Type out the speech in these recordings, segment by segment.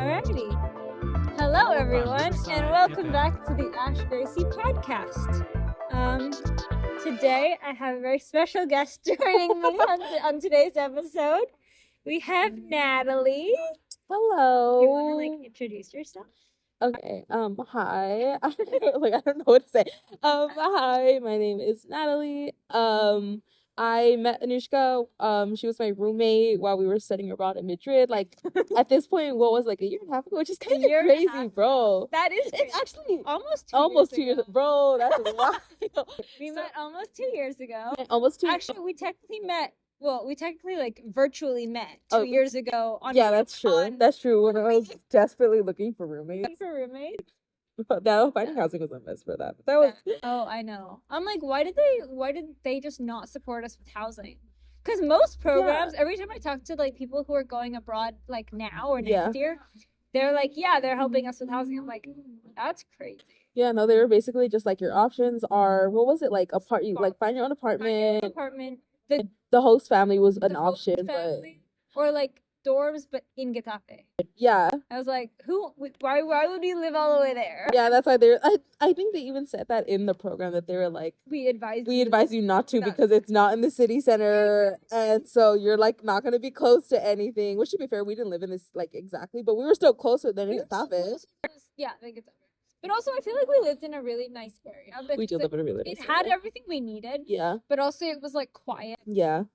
Alrighty. Hello, everyone, and welcome back to the Ash Gracie podcast. Today I have a very special guest joining me on today's episode. We have Natalie. Hello. You want to introduce yourself? Okay. Hi. I don't know what to say. Hi. My name is Natalie. I met Anushka. She was my roommate while we were studying abroad in Madrid. Like at this point, what was like a year and a half ago, which is kind of crazy, bro. That is it's actually almost 2 years ago. bro. That's wild. We met almost 2 years ago. Almost 2 years. Actually, we technically met. Well, we technically virtually met 2 years ago. That's true. That's true. When I was desperately looking for roommates. Finding housing was a mess for that. But that was. Oh, I know. I'm like, why did they just not support us with housing? Because most programs, every time I talk to people who are going abroad now or next year, they're like, yeah, they're helping us with housing. I'm like, that's crazy. Yeah, no, they were basically just your options are, what was it, find your own apartment. The host family was an option, or dorms, but in Getafe. Yeah. I was like, why would we live all the way there? Yeah, that's why I think they even said that in the program, that they were like, we advise you not to because it's not in the city center, and so you're not going to be close to anything, which, to be fair, we didn't live in this exactly, but we were still closer than in Getafe. Yeah, I think it's over. But also, I feel like we lived in a really nice area. We did live in a really nice area. It had everything we needed. Yeah. But also, it was quiet. Yeah.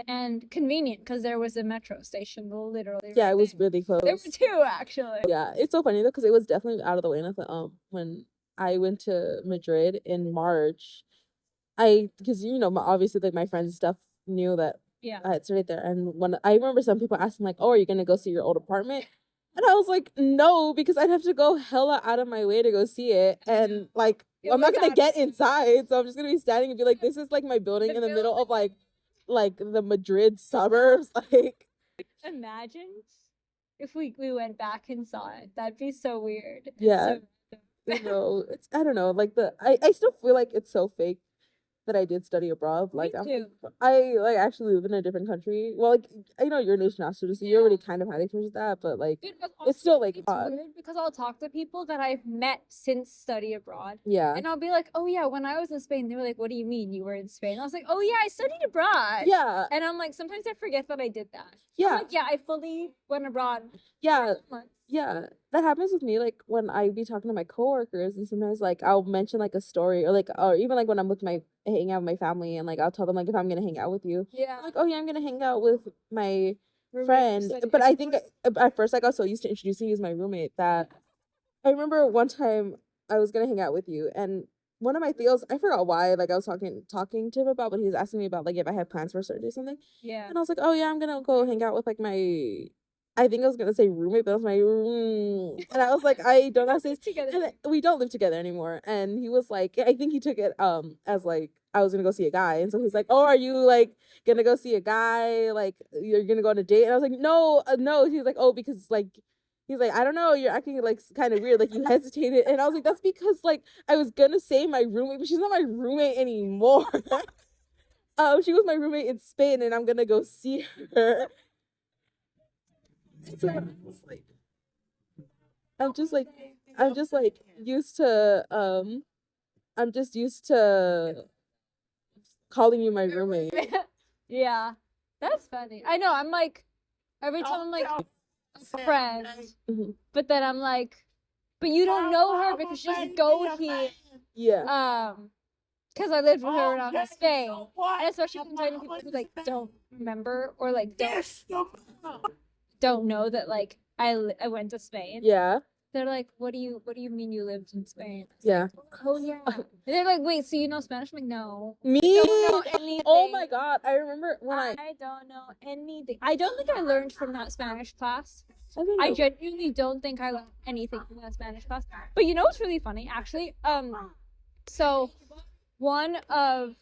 And convenient because there was a metro station literally. Yeah, it was really close. There were two, actually. Yeah, it's so funny though because it was definitely out of the way. And when I went to Madrid in March, because obviously my friends and stuff knew that I had studied there, and when I remember some people asking oh, are you gonna go see your old apartment? And I was like, no, because I'd have to go hella out of my way to go see it. And, I'm not going to get inside. So I'm just going to be standing and be like, this is, my building in the middle of, the Madrid suburbs. Imagine if we went back and saw it. That'd be so weird. Yeah. I don't know. I still feel like it's so fake that I did study abroad. I actually live in a different country. Well, you're an international student, so you already kind of had experience with that, but it's still it's odd. Weird because I'll talk to people that I've met since study abroad. Yeah. And I'll be like, oh yeah, when I was in Spain, they were like, what do you mean you were in Spain? I was like, oh yeah, I studied abroad. Yeah. And I'm like, sometimes I forget that I did that. Yeah. I'm like, yeah, I fully went abroad. Yeah. Yeah, that happens with me, when I be talking to my coworkers, and sometimes, I'll mention, a story, or even, when I'm hanging out with my family, and, I'll tell them, if I'm gonna hang out with you. Yeah. I'm oh, yeah, I'm gonna hang out with my friend. But I think, at first, I got so used to introducing you as my roommate that I remember one time I was gonna hang out with you, and one of my theos, I forgot why, I was talking to him about, but he was asking me about, if I had plans for surgery or something. Yeah. And I was like, oh, yeah, I'm gonna go hang out with, my... I think I was gonna say roommate, but it was my room. And I was like, I don't have to say together. We don't live together anymore. And he was like, I think he took it as I was gonna go see a guy. And so he's like, oh, are you gonna go see a guy? You're gonna go on a date? And I was like, no. He's like, oh, because he's like, I don't know, you're acting kind of weird, you hesitated. And I was like, that's because I was gonna say my roommate, but she's not my roommate anymore. She was my roommate in Spain, and I'm gonna go see her. So I'm just used to calling you my roommate. Yeah, that's funny. I know. I'm every time I'm a friend, but then I'm but you don't know her because she doesn't go here. Yeah. Because I lived with her when I was in Spain, and especially sometimes people who don't remember or don't know that I went to Spain. Yeah. They're like, what do you mean you lived in Spain? Yeah. Oh yeah. And they're like, wait, so you know Spanish? I'm like, no. Me? Don't know anything. Oh my god. I remember when I don't know anything. I don't think I learned from that Spanish class. I genuinely don't think I learned anything from that Spanish class. But you know what's really funny, actually? So one of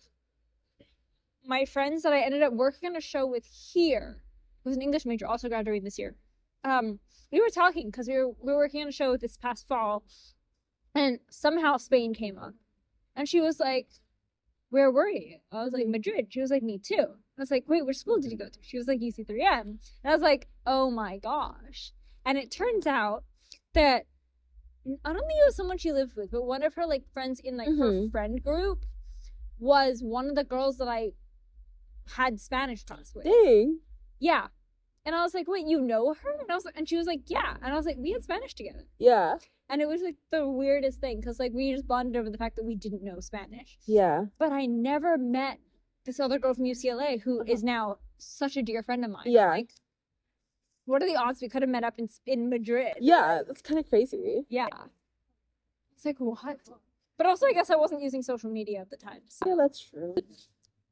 my friends that I ended up working on a show with here was an English major, also graduating this year. We were talking because we were working on a show this past fall, and somehow Spain came up, and she was like, "Where were you?" I was like, "Madrid." She was like, "Me too." I was like, "Wait, which school did you go to?" She was like, UC3M. And I was like, "Oh my gosh." And it turns out that I don't think it was someone she lived with, but one of her like friends in like her friend group was one of the girls that I had Spanish class with. Dang. Yeah. And I was like, wait, you know her? And I was like, and she was like, yeah. And I was like, we had Spanish together. Yeah. And it was like the weirdest thing because like we just bonded over the fact that we didn't know Spanish. Yeah. But I never met this other girl from UCLA who is now such a dear friend of mine. Yeah. Like, what are the odds we could have met up in Madrid? Yeah, that's kind of crazy. Yeah. It's like, what? But also, I guess I wasn't using social media at the time. So. Yeah, that's true.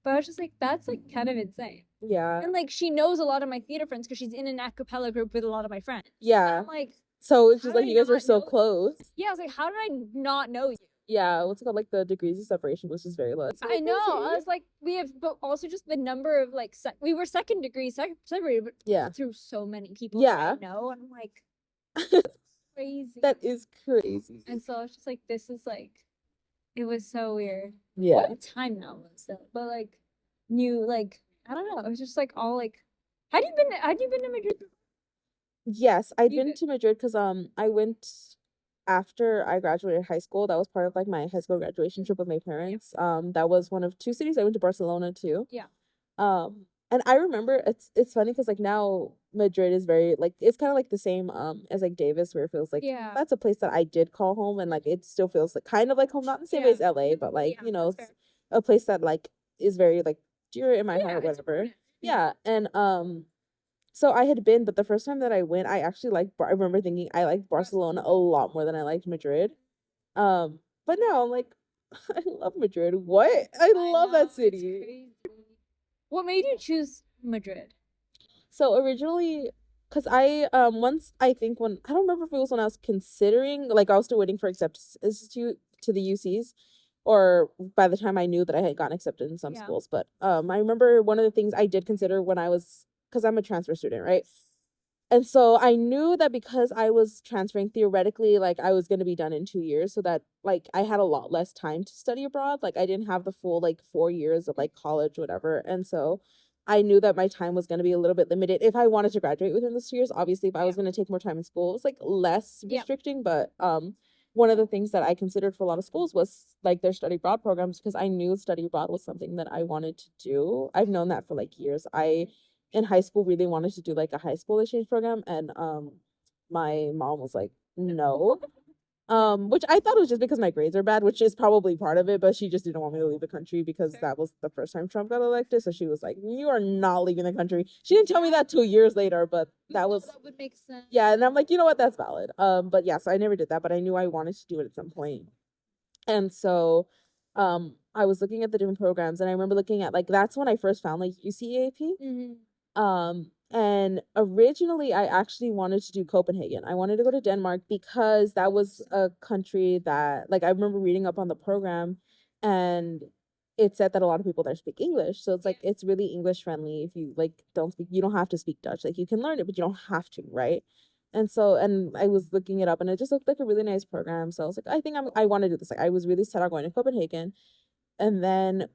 But I was just like, that's like kind of insane. Yeah. And like, she knows a lot of my theater friends because she's in an a cappella group with a lot of my friends. Yeah. And I'm like, so it's just like you guys were so close. Yeah, I was like, how did I not know you? Yeah, what's it called? Like the degrees of separation was just very low. I know. I was like, but also just the number of like, we were second degree separated, but yeah, through so many people. Yeah, that I know, and I'm like, crazy. That is crazy. And so I was just like, this is like, it was so weird. Yeah. What time that was though? But like, I don't know. It was just like all like, had you been to Madrid? Yes, I'd been to Madrid because I went after I graduated high school. That was part of like my high school graduation trip with my parents. That was one of two cities. I went to Barcelona too. Yeah. And I remember it's funny because like now Madrid is very like it's kind of like the same as like Davis, where it feels like that's a place that I did call home, and like it still feels like kind of like home, not the same way as LA, but like you know it's a place that like is very like dear in my heart, whatever. Yeah, and so I had been, but the first time that I went, I actually I remember thinking I liked Barcelona a lot more than I liked Madrid. But now I'm like, I love Madrid. What? I love that city. What made you choose Madrid? So originally, because I once I think when I don't remember if it was when I was considering, like I was still waiting for acceptance to the UCs, or by the time I knew that I had gotten accepted in some schools. But I remember one of the things I did consider when I was, because I'm a transfer student, right? And so I knew that because I was transferring, theoretically, like I was going to be done in 2 years, so that like I had a lot less time to study abroad. Like I didn't have the full like 4 years of like college, whatever. And so I knew that my time was going to be a little bit limited if I wanted to graduate within those 2 years. Obviously, if I was going to take more time in school, it was like less restricting. But one of the things that I considered for a lot of schools was like their study abroad programs, because I knew study abroad was something that I wanted to do. I've known that for like years. I in high school really wanted to do like a high school exchange program, and my mom was like, no. Which I thought was just because my grades are bad, which is probably part of it, but she just didn't want me to leave the country because that was the first time Trump got elected. So she was like, you are not leaving the country. She didn't tell me that 2 years later, but that would make sense. Yeah, and I'm like, you know what, that's valid. But yeah, so I never did that, but I knew I wanted to do it at some point. And so I was looking at the different programs, and I remember looking at like that's when I first found like UCAP. And originally I actually wanted to do Copenhagen. I wanted to go to Denmark because that was a country that like I remember reading up on the program, and it said that a lot of people there speak English. So it's like it's really English friendly. If you like you don't have to speak Dutch. Like you can learn it, but you don't have to, right? And so, and I was looking it up, and it just looked like a really nice program. So I was like, I think I want to do this. Like I was really set on going to Copenhagen, and then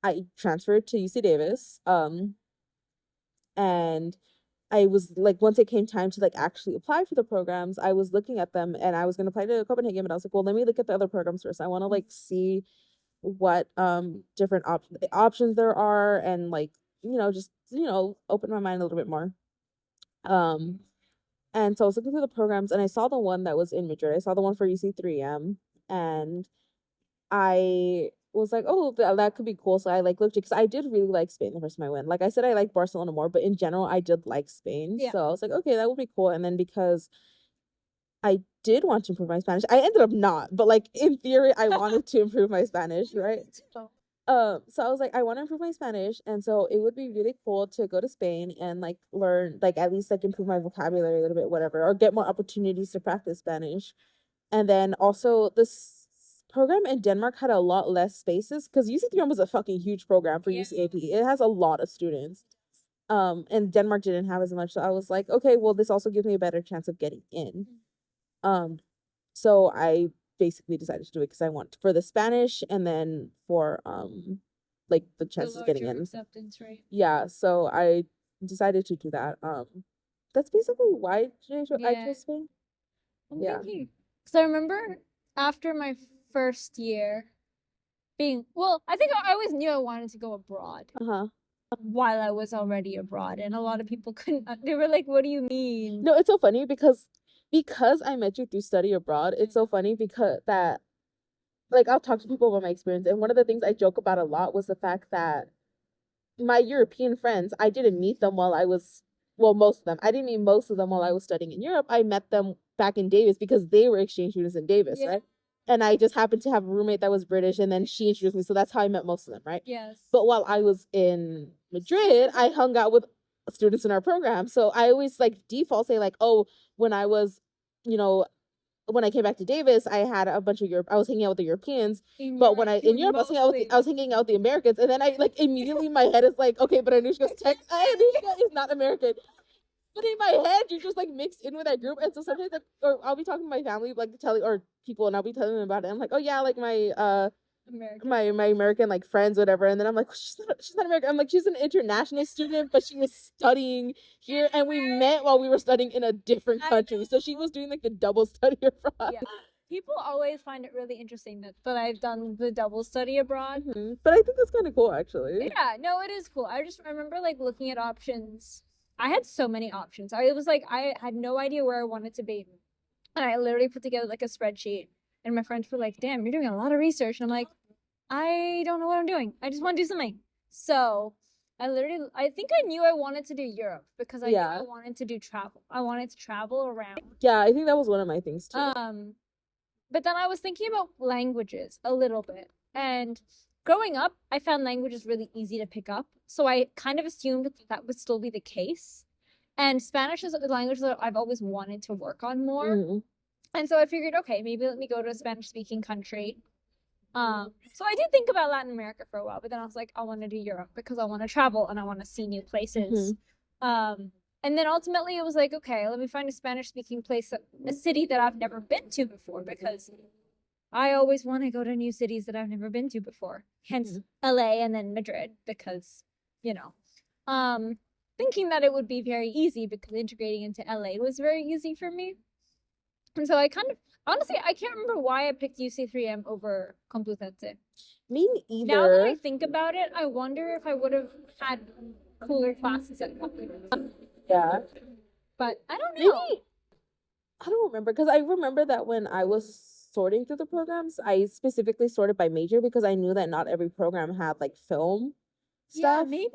I transferred to UC Davis. And I was like, once it came time to like actually apply for the programs, I was looking at them, and I was going to apply to Copenhagen, but I was like, well, let me look at the other programs first. I want to like see what different options there are, and like, just, open my mind a little bit more. And so I was looking through the programs, and I saw the one that was in Madrid. I saw the one for UC3M, and I was like, oh, that could be cool. So I like looked, because I did really like Spain the first time I went. Like I said, I like Barcelona more, but in general, I did like Spain. Yeah. So I was like, okay, that would be cool. And then because I did want to improve my Spanish, I ended up not, but like in theory, I wanted to improve my Spanish, right? So I was like, I want to improve my Spanish, and so it would be really cool to go to Spain and like learn, like at least like improve my vocabulary a little bit, whatever, or get more opportunities to practice Spanish. And then also this program in Denmark had a lot less spaces, because UC3M was a fucking huge program for UCAP. It has a lot of students. And Denmark didn't have as much. So I was like, okay, well, this also gives me a better chance of getting in. So I basically decided to do it because I want for the Spanish, and then for like the chances of getting in. Acceptance, right? Yeah, so I decided to do that. that's basically why I Yeah. chose Spain. I'm Yeah. thinking. Because I remember after my first year I think I always knew I wanted to go abroad Uh-huh. while I was already abroad. And a lot of people couldn't, they were like, what do you mean? No, it's so funny because I met you through study abroad. It's so funny because that like I'll talk to people about my experience, and one of the things I joke about a lot was the fact that my European friends, I didn't meet them while I was, well, most of them. I didn't meet most of them while I was studying in Europe. I met them back in Davis because they were exchange students in Davis, Yeah. right? And I just happened to have a roommate that was British, and then she introduced me. So that's how I met most of them, right? Yes. But while I was in Madrid, I hung out with students in our program. So I always like default say like, oh, when I was, you know, when I came back to Davis, I had a bunch of Europe. I was hanging out with the Europeans, but when I in Europe, I was hanging out with the Americans, and then I like immediately my head is like, okay, but Anushka is not American. But in my head, you're just like mixed in with that group, and so sometimes, like, or I'll be talking to my family, like telling or people, and I'll be telling them about it. I'm like, oh yeah, like my my American like friends, whatever, and then I'm like, she's not American. I'm like, she's an international student, but she was studying here, and we met while we were studying in a different country, so she was doing like the double study abroad. Yeah. People always find it really interesting that I've done the double study abroad. Mm-hmm. But I think that's kind of cool, actually. Yeah, no, it is cool. I just remember like looking at options. I had so many options. I was like, I had no idea where I wanted to be. And I literally put together like a spreadsheet. And my friends were like, damn, you're doing a lot of research. And I'm like, I don't know what I'm doing. I just want to do something. So I think I knew I wanted to do Europe because I knew I wanted to do travel. I wanted to travel around. Yeah, I think that was one of my things too. But then I was thinking about languages a little bit. And growing up, I found languages really easy to pick up. So I kind of assumed that would still be the case. And Spanish is a language that I've always wanted to work on more. Mm-hmm. And so I figured, okay, maybe let me go to a Spanish-speaking country. So I did think about Latin America for a while, but then I was like, I want to do Europe because I want to travel and I want to see new places. Mm-hmm. And then ultimately it was like, okay, let me find a Spanish-speaking place, a city that I've never been to before, because I always want to go to new cities that I've never been to before. Hence LA and then Madrid, because, thinking that it would be very easy because integrating into LA was very easy for me. And so I kind of, honestly, I can't remember why I picked UC3M over Complutense. Me neither. Now that I think about it, I wonder if I would have had cooler classes at Complutense. Yeah. But I don't know. Maybe, I don't remember, because I remember that when I was sorting through the programs, I specifically sorted by major because I knew that not every program had like film stuff. Yeah, maybe.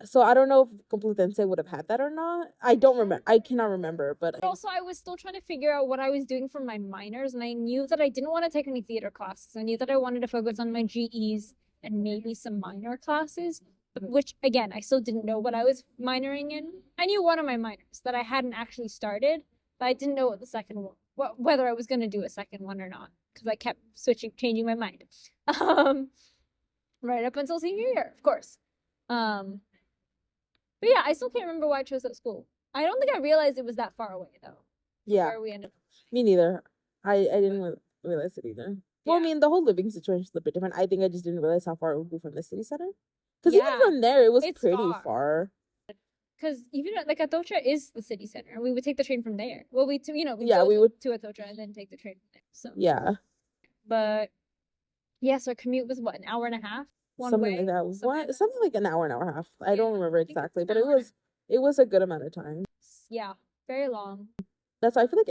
So I don't know if Complutense would have had that or not. I don't remember. I cannot remember. But also, I was still trying to figure out what I was doing for my minors, and I knew that I didn't want to take any theater classes. I knew that I wanted to focus on my GEs and maybe some minor classes, which again, I still didn't know what I was minoring in. I knew one of my minors that I hadn't actually started, but I didn't know what the second one, whether I was going to do a second one or not, because I kept changing my mind. Right up until senior year, of course. But yeah, I still can't remember why I chose that school. I don't think I realized it was that far away though. Yeah. Where we ended up. Me neither. I didn't realize it either. Well, I mean, the whole living situation is a little bit different. I think I just didn't realize how far it would be from the city center. Because even from there, it was pretty far. Because even like Atocha is the city center, and we would take the train from there. Well, we would to Atocha and then take the train from there. So yeah. But yes, our commute was what, an hour and a half. Something like that. Something like an hour and a half. I don't remember exactly, but it was a good amount of time. Yeah, very long. That's why I feel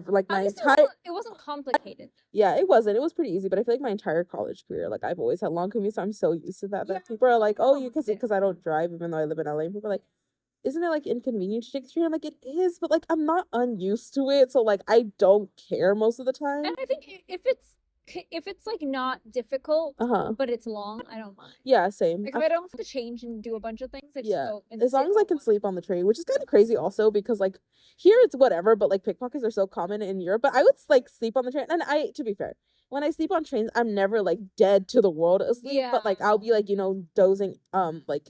like my entire it wasn't complicated. Yeah, it wasn't. It was pretty easy, but I feel like my entire college career, like I've always had long commutes, so I'm so used to that. That people are like, "Oh, you because I don't drive, even though I live in LA." And people are like, "Isn't it like inconvenient to take the train?" I'm like, it is, but like I'm not unused to it, so like I don't care most of the time. And I think if it's like not difficult, but it's long, I don't mind. Yeah, same. Like if I don't have to change and do a bunch of things, I just go and as long as I can sleep on the train, which is kind of crazy also because like here it's whatever, but like pickpockets are so common in Europe. But I would like sleep on the train, and to be fair, when I sleep on trains, I'm never like dead to the world asleep, but like I'll be like dozing like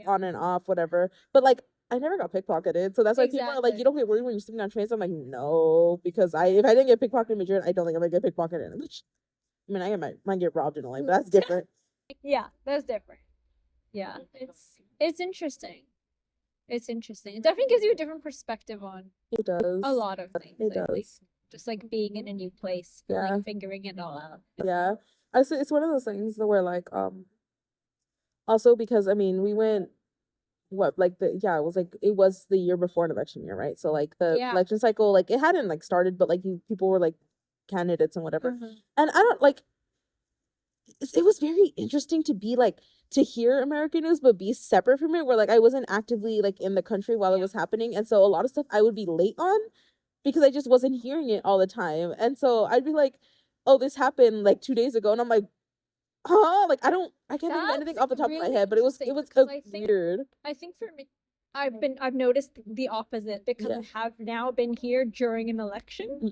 on and off, whatever. But like I never got pickpocketed, so that's why people are like, you don't get worried when you're sleeping on trains. I'm like, no, because if I didn't get pickpocketed in Madrid, I don't think I'm gonna get might get robbed in LA, but that's different. Yeah, that's different. Yeah, it's interesting. It's interesting. It definitely gives you a different perspective on It does. a lot of things. It I think. does. Just like being in a new place, and, Yeah. like figuring it all out. Yeah. I say it's one of those things where like also because I mean we went what like it was the year before an election year, right? So like the Yeah. election cycle, like it hadn't like started, but like people were like candidates and whatever. Mhm. And I don't like it was very interesting to be like to hear American news but be separate from it, where like I wasn't actively like in the country while it was happening, and so a lot of stuff I would be late on because I just wasn't hearing it all the time. And so I'd be like, oh, this happened like 2 days ago, and I'm like, huh? Like I can't think of anything off the top of my really head, but it was interesting because I think- weird. I think for me, I've noticed the opposite because Yeah. I have now been here during an election.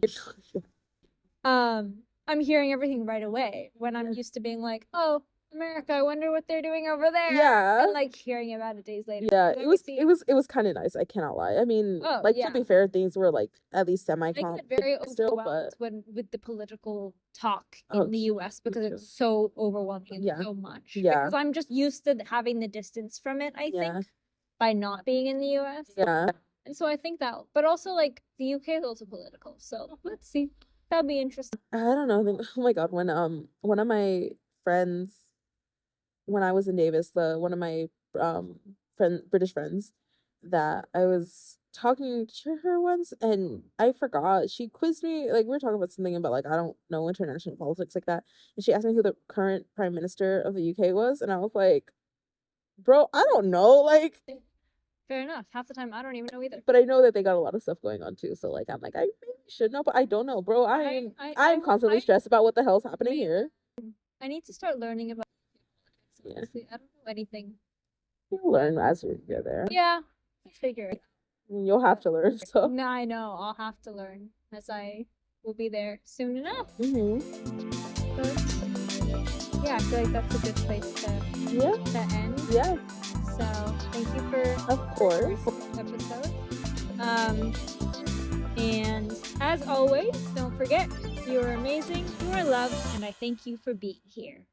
I'm hearing everything right away when I'm used to being like, oh, America, I wonder what they're doing over there. Yeah. And like hearing about it days later. Yeah, Let it me was see. it was kind of nice. I cannot lie. I mean, Oh, like yeah. to be fair, things were like at least semi I calm get very still, overwhelmed but with the political talk Oh, in the US because me too. it's so overwhelming and Yeah. so much. Yeah. Because I'm just used to having the distance from it, I Yeah. think, by not being in the US. yeah, And so I think that, but also like the UK is also political. So let's see. That'd be interesting. I don't know. I think, oh my God, when one of my friends when I was in Davis, one of my British friends that I was talking to her once, and I forgot she quizzed me. Like we were talking about something about like I don't know international politics like that, and she asked me who the current prime minister of the UK was, and I was like, bro, I don't know, like. Fair enough. Half the time I don't even know either. But I know that they got a lot of stuff going on too, so like I'm like I maybe should know, but I don't know, bro. I'm constantly stressed about what the hell's happening here. I need to start learning about Yeah. honestly. I don't know anything. You'll learn as you get there. Yeah, I figure it. I mean, you'll have to learn. So No, I know. I'll have to learn as I will be there soon enough. But yeah, I feel like that's a good place to end. Yeah. So thank you for Of course. this episode. And as always, don't forget, you are amazing, you are loved, and I thank you for being here.